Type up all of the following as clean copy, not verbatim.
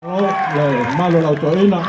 Malo lau toina.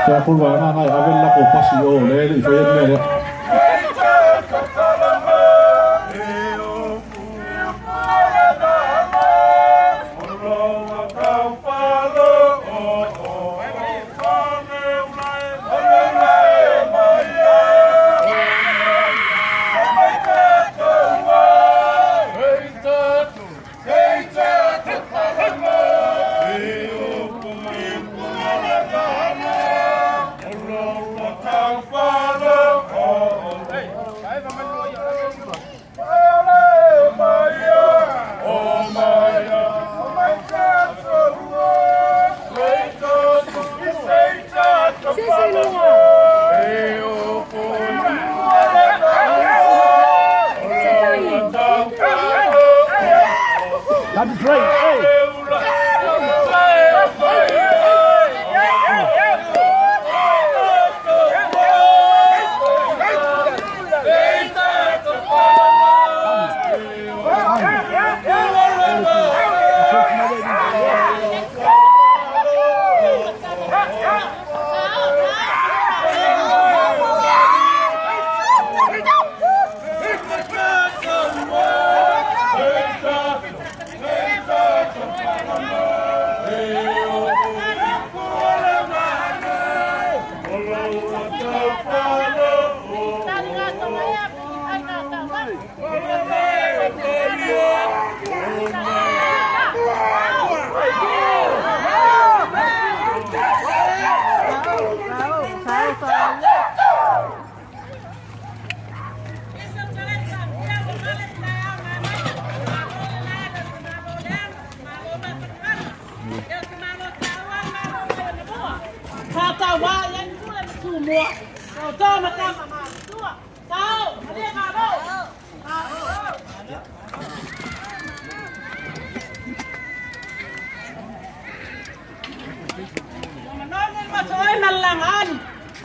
Saya pulva na nai avella ko pasi o le i foi mele. That is right. Hey.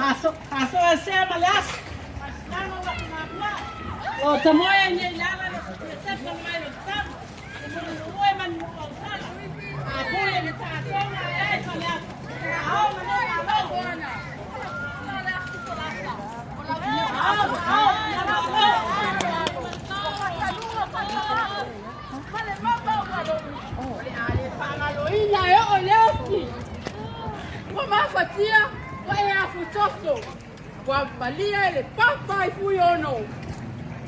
Pasok saya malas. Oh, semuanya jalan set main tam. Semua man usal. Aku yang minta tolong saya. Tahu mana Malia le papai fuyono.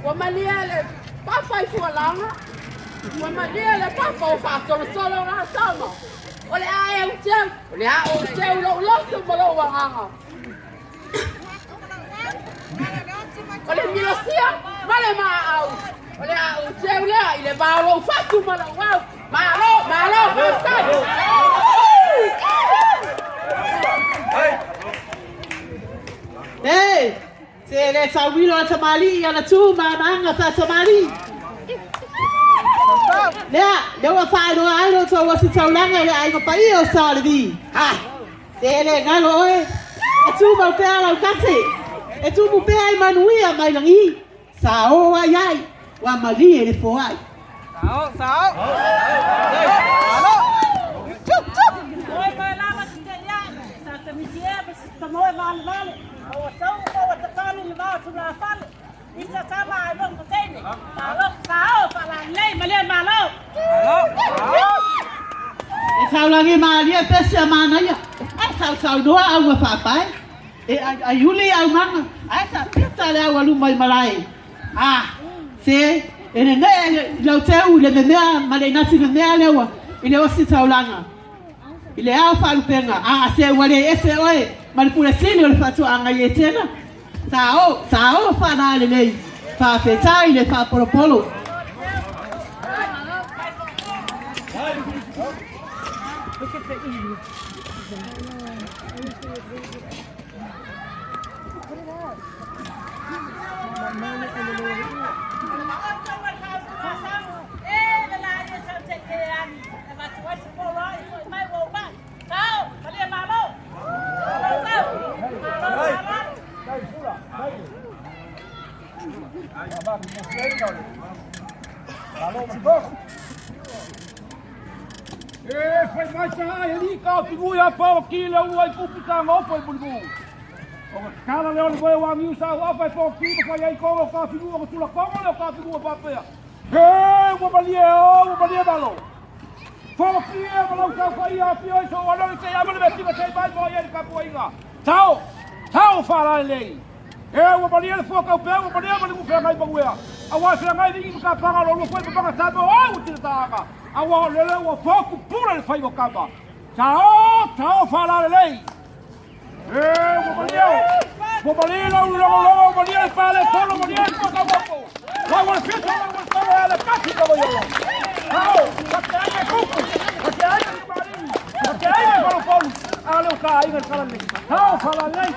Wa malia le papai fualanga. Wa malia le papai fa solo na sama. Ole ai o teu, ole a o teu lo mo wa nga. Ole milosia, vale ma au. Ole a o teu le ile ba lo fa tu ma lo wa. Malo, fa. Hey, se le sawilo tamali ya na tu mananga sa tamali. le wa fa no ai no so wa si taulanga le ai pa io sa le vi ha se le ngalo e tu ma pe ala kase e tu mu pe ai manuia mai langi sa o ai ai wa mali e le fo ai sao chúc ôi mà la mà cái ya sa te mi tie ta moi mal mal o tau o ta ta ni va tu la fal isa ta mai long ko te ni ta lo sao fa la lei ma le ma lo e sao langi ma lia pese ma na ya ai sao do au wa fa pai e ai yuli au manga ai sa pesa le au lu mai malai se ene ne lo teu le mea ma le nasi le mea le wa ile o si taulanga ile a fa lupenga se wale ese oe ma le pule sini o le fatu anga yetena sao fa na le lei fa fetai le fa polo Foi mais aí ali, cara, figura para aqui, lá o ai publicar não foi bulbu. O cara lá o vai o amigo sa o vai para aqui, para aí como o figura com tu como o figura para pé. O balia balão. Foi aqui, balão ka foi a pio isso, o não sei a mulher que vai vai vai ele capoeira. Tau fala lei. O balia foi o pé, o balia mas não foi mais para o a wa se mai vingi ka panga lo foi para sabe o te taga a wa le o foco pura le fai o kaba tao fala lei o balia lo balia fala solo balia ko ka wo wa fito wa la kasi ka wo tao ka ai ko ka ai mari ka ai ko polo ale ka ai ka la lei tao fala lei